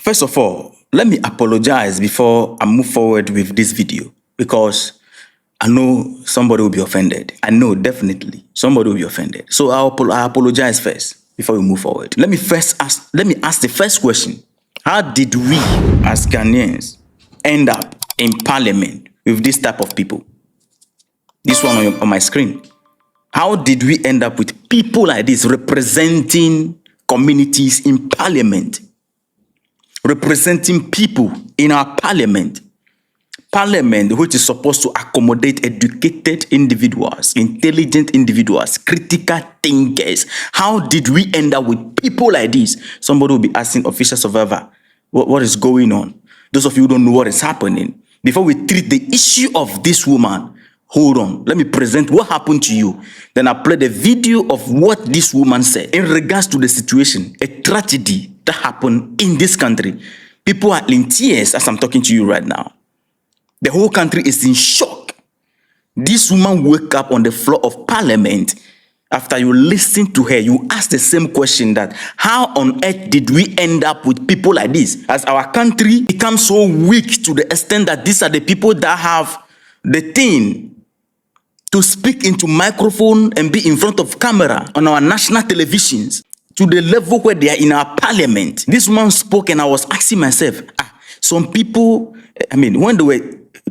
First of all, let me apologize before I move forward with this video, because I know somebody will be offended. I know definitely somebody will be offended. So I apologize first before we move forward. Let me ask the first question. How did we as Ghanaians end up in parliament with this type of people? This one on my screen. How did we end up with people like this representing communities in parliament? Representing people in our parliament. Parliament, which is supposed to accommodate educated individuals, intelligent individuals, critical thinkers. How did we end up with people like this? Somebody will be asking Official Survivor, what is going on? Those of you who don't know what is happening, before we treat the issue of this woman, hold on, let me present what happened to you. Then I play the video of what this woman said in regards to the situation, a tragedy that happened in this country. People are in tears as I'm talking to you right now. The whole country is in shock. This woman woke up on the floor of parliament. After you listen to her, you ask the same question, that how on earth did we end up with people like this? As our country becomes so weak to the extent that these are the people that have the thing to speak into microphone and be in front of camera on our national televisions, to the level where they are in our parliament. This woman spoke and I was asking myself, some people, I mean, when they were,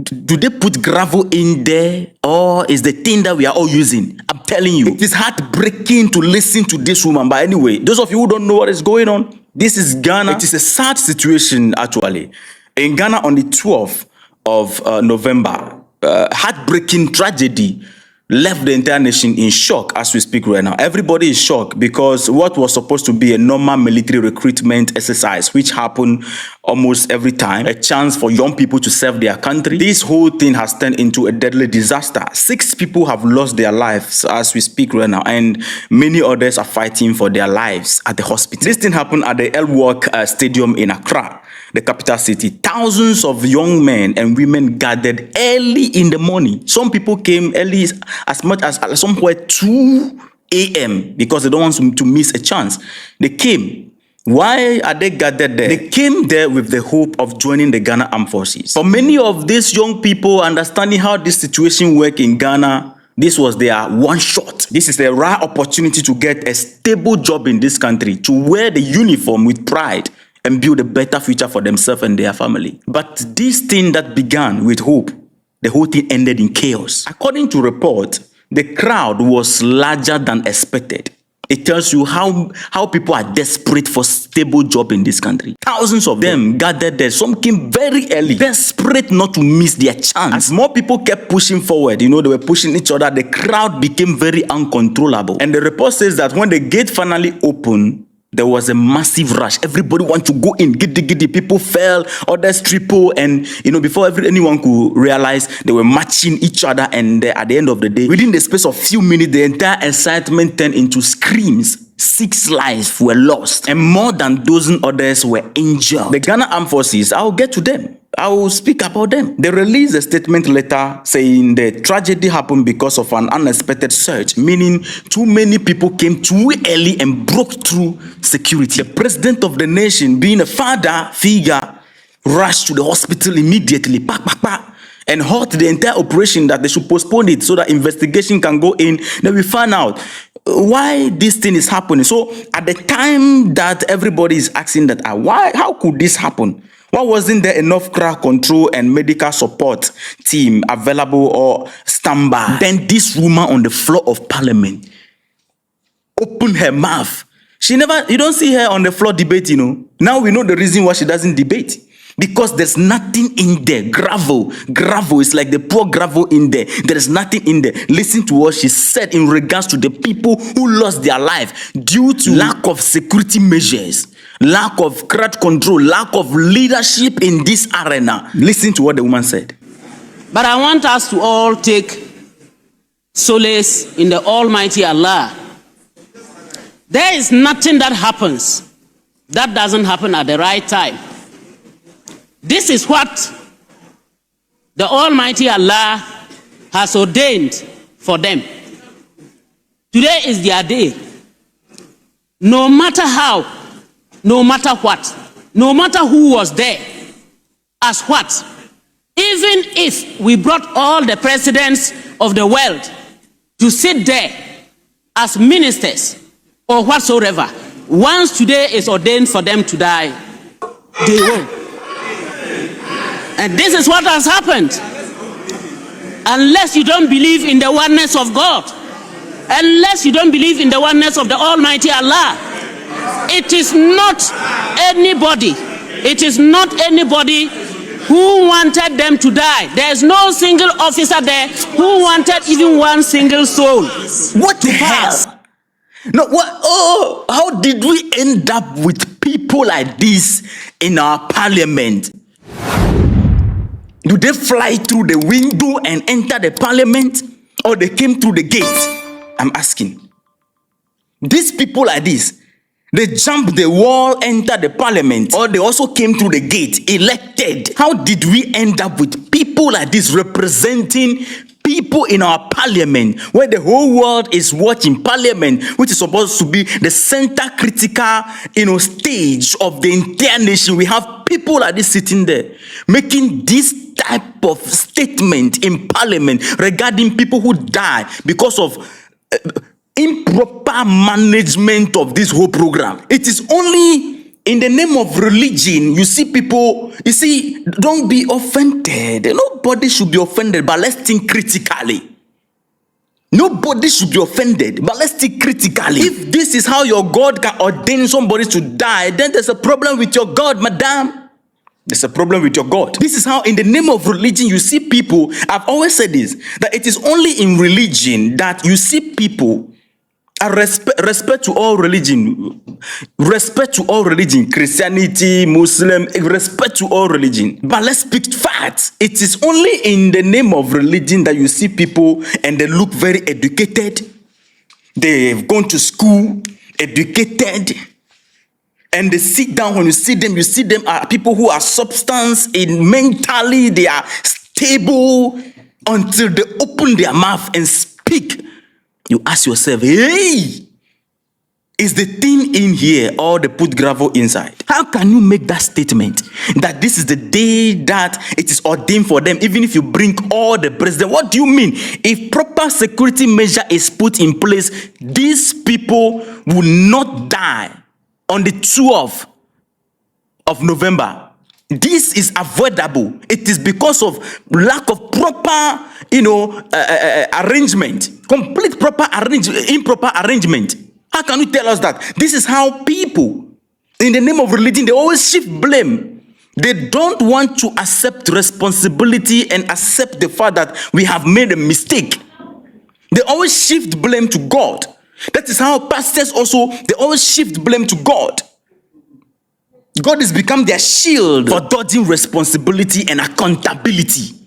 do they put gravel in there, or is the thing that we are all using? I'm telling you, it is heartbreaking to listen to this woman. But anyway, those of you who don't know what is going on, this is Ghana. It is a sad situation, actually. In Ghana, on the 12th of November, heartbreaking tragedy left the entire nation in shock as we speak right now. Everybody is shocked because what was supposed to be a normal military recruitment exercise, which happened almost every time, a chance for young people to serve their country, this whole thing has turned into a deadly disaster. 6 people have lost their lives as we speak right now, and many others are fighting for their lives at the hospital. This thing happened at the El Wak Stadium in Accra, the capital city. Thousands of young men and women gathered early in the morning. Some people came early, as much as somewhere 2 a.m. because they don't want to miss a chance. They came. Why are they gathered there? They came there with the hope of joining the Ghana Armed Forces. For many of these young people, understanding how this situation works in Ghana, this was their one shot. This is a rare opportunity to get a stable job in this country, to wear the uniform with pride and build a better future for themselves and their family. But this thing that began with hope, the whole thing ended in chaos. According to report, the crowd was larger than expected. It tells you how people are desperate for stable job in this country. Thousands of them gathered there. Some came very early, desperate not to miss their chance. As more people kept pushing forward, they were pushing each other, the crowd became very uncontrollable. And the report says that when the gate finally opened, there was a massive rush. Everybody wanted to go in. Giddy. People fell, others triple. And, before anyone could realize, they were matching each other. And at the end of the day, within the space of few minutes, the entire excitement turned into screams. 6 lives were lost. And more than a dozen others were injured. The Ghana Armed Forces, I'll get to them. I will speak about them. They released a statement later saying the tragedy happened because of an unexpected surge, meaning too many people came too early and broke through security. The president of the nation, being a father figure, rushed to the hospital immediately, and halted the entire operation, that they should postpone it so that investigation can go in. Then we found out why this thing is happening. So at the time that everybody is asking that, how could this happen? Why wasn't there enough crowd control and medical support team available or standby? Then this woman on the floor of parliament opened her mouth. You don't see her on the floor debating, Now we know the reason why she doesn't debate. Because there's nothing in there. Gravel is like the poor gravel in there. There is nothing in there. Listen to what she said in regards to the people who lost their life due to lack of security measures, lack of crowd control, lack of leadership in this arena. Listen to what the woman said. But I want us to all take solace in the Almighty Allah. There is nothing that happens that doesn't happen at the right time. This is what the Almighty Allah has ordained for them. Today is their day. No matter how, no matter what, no matter who was there, as what? Even if we brought all the presidents of the world to sit there as ministers or whatsoever, once today is ordained for them to die, they will. And this is what has happened. Unless you don't believe in the oneness of God, unless you don't believe in the oneness of the Almighty Allah, it is not anybody who wanted them to die. There is no single officer there who wanted even one single soul. What the hell? No, what? Oh, how did we end up with people like this in our parliament? Do they fly through the window and enter the parliament, or they came through the gate? I'm asking. These people like this, they jumped the wall, entered the parliament, or they also came through the gate, elected. How did we end up with people like this representing people in our parliament, where the whole world is watching parliament, which is supposed to be the center critical, stage of the entire nation? We have people like this sitting there, making this type of statement in parliament regarding people who die because of improper management of this whole program. It is only in the name of religion you see people, don't be offended. Nobody should be offended, but let's think critically. Nobody should be offended, but let's think critically. If this is how your God can ordain somebody to die, then there's a problem with your God, madam. There's a problem with your God. This is how in the name of religion you see people. I've always said this, that it is only in religion that you see people. Respect to all religion, Christianity, Muslim, respect to all religion. But let's speak facts. It is only in the name of religion that you see people and they look very educated. They've gone to school, educated, and they sit down. When you see them are people who are substance in mentally, they are stable until they open their mouth and speak. You ask yourself, hey, is the thing in here or they put gravel inside? How can you make that statement that this is the day that it is ordained for them, even if you bring all the president? What do you mean? If proper security measure is put in place, these people will not die on the 12th of November. This is avoidable. It is because of lack of proper, arrangement, complete improper arrangement. How can you tell us that? This is how people, in the name of religion, they always shift blame. They don't want to accept responsibility and accept the fact that we have made a mistake. They always shift blame to God. That is how pastors also, they always shift blame to God. God has become their shield for dodging responsibility and accountability.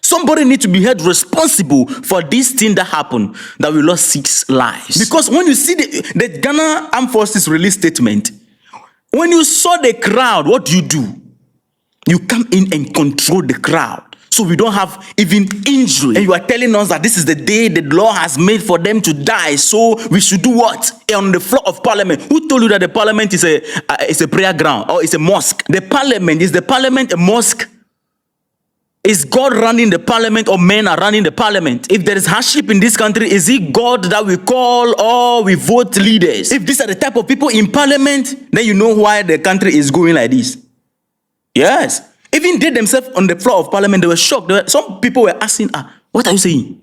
Somebody needs to be held responsible for this thing that happened, that we lost 6 lives. Because when you see the Ghana Armed Forces release statement, when you saw the crowd, what do? You come in and control the crowd, so we don't have even injury. And you are telling us that this is the day the law has made for them to die, so we should do what? On the floor of parliament. Who told you that the parliament is a prayer ground or it's a mosque? The parliament, is the parliament a mosque? Is God running the parliament or men are running the parliament? If there is hardship in this country, is it God that we call or we vote leaders? If these are the type of people in parliament, then you know why the country is going like this. Yes. Even they themselves on the floor of parliament, they were shocked. Some people were asking, what are you saying?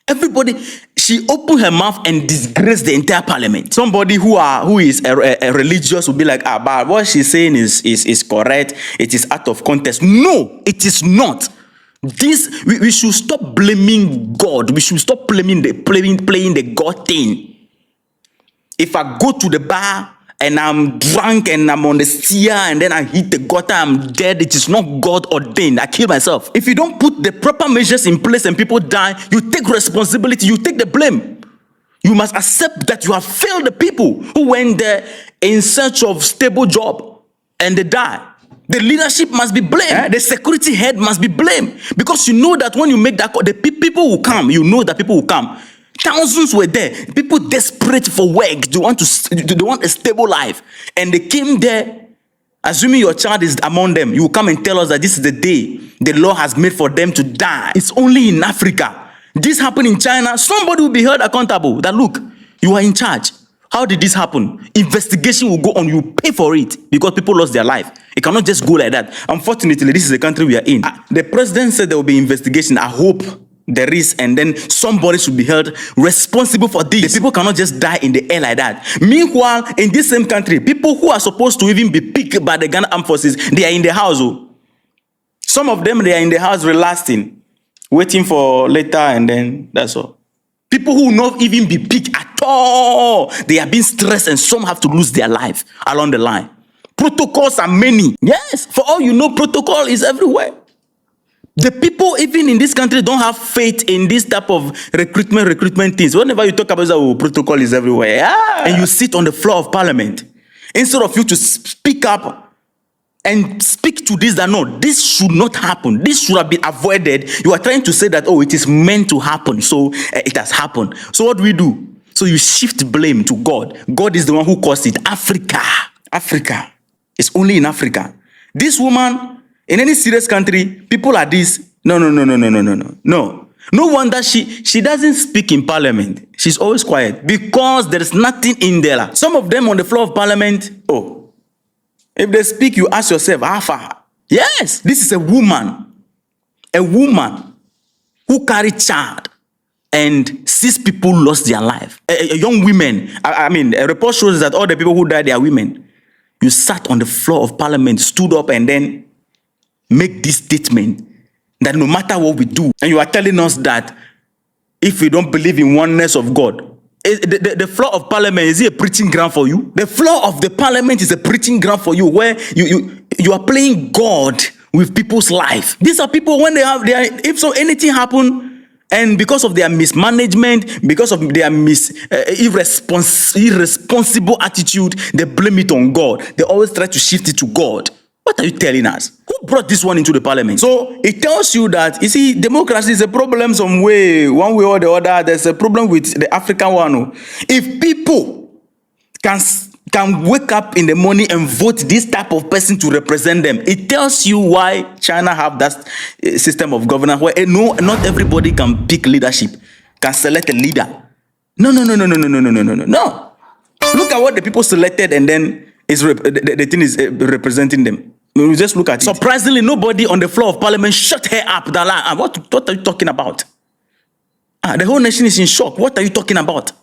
Everybody, she opened her mouth and disgraced the entire parliament. Somebody who is a religious will be like, but what she's saying is correct. It is out of context. No, it is not. We should stop blaming God. We should stop playing the God thing. If I go to the bar and I'm drunk and I'm on the steer and then I hit the gutter, I'm dead, it is not God ordained. I kill myself. If you don't put the proper measures in place and people die, you take responsibility, you take the blame. You must accept that you have failed the people who went there in search of stable job and they die. The leadership must be blamed. The security head must be blamed. Because you know that when you make that call, the people will come. You know that people will come. Thousands were there. People desperate for work. They want a stable life. And they came there Assuming your child is among them, you will come and tell us that this is the day the law has made for them to die. It's only in Africa. This happened in China. Somebody will be held accountable that, look, you are in charge. How did this happen? Investigation will go on. You pay for it because people lost their life. It cannot just go like that. Unfortunately, this is the country we are in. The president said there will be investigation. I hope there is, and then somebody should be held responsible for this. The people cannot just die in the air like that. Meanwhile, in this same country, people who are supposed to even be picked by the Ghana Armed Forces, they are in the house. Some of them, they are in the house relaxing, waiting for later, and then that's all. People who will not even be picked at all. They are being stressed, and some have to lose their life along the line. Protocols are many. Yes, for all you know, protocol is everywhere. The people, even in this country, don't have faith in this type of recruitment things. Whenever you talk about that, oh, protocol is everywhere. Yeah. And you sit on the floor of parliament. Instead of you to speak up and speak to this, that no, this should not happen. This should have been avoided. You are trying to say that, oh, it is meant to happen. So it has happened. So what do we do? So you shift blame to God. God is the one who caused it. Africa. It's only in Africa. This woman, in any serious country, people are this. No. No wonder she doesn't speak in parliament. She's always quiet because there is nothing in there. Some of them on the floor of parliament, oh, if they speak, you ask yourself, how far? Yes, this is a woman who carried child and 6 people lost their life. A young women. I mean, a report shows that all the people who died, they are women. You sat on the floor of parliament, stood up, and then make this statement that no matter what we do, and you are telling us that if we don't believe in oneness of God, the floor of parliament, is it a preaching ground for you? The floor of the parliament is a preaching ground for you, where you are playing God with people's life. These are people, when if so anything happen, and because of their mismanagement, because of their irresponsible attitude, they blame it on God. They always try to shift it to God. What are you telling us? Who brought this one into the parliament? So it tells you that, you see, democracy is a problem some way, one way or the other. There's a problem with the African one. If people can wake up in the morning and vote this type of person to represent them, it tells you why China have that system of governance where not everybody can pick leadership, can select a leader. No. Look at what the people selected, and then the thing is representing them. We just look at it. Surprisingly, nobody on the floor of parliament shut her up. What are you talking about? The whole nation is in shock. What are you talking about?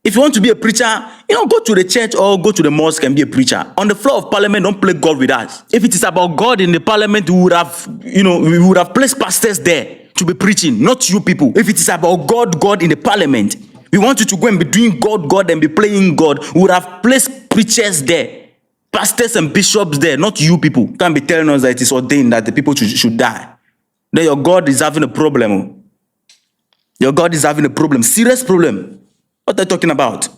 If you want to be a preacher, go to the church or go to the mosque and be a preacher. On the floor of parliament, don't play God with us. If it is about God in the parliament, we would have placed pastors there to be preaching, not you people. If it is about God in the parliament, we want you to go and be doing God and be playing God, we would have placed preachers there, pastors and bishops there, not you people. You can't be telling us that it is ordained that the people should die. Then your God is having a problem. Your God is having a problem, serious problem. What are you talking about?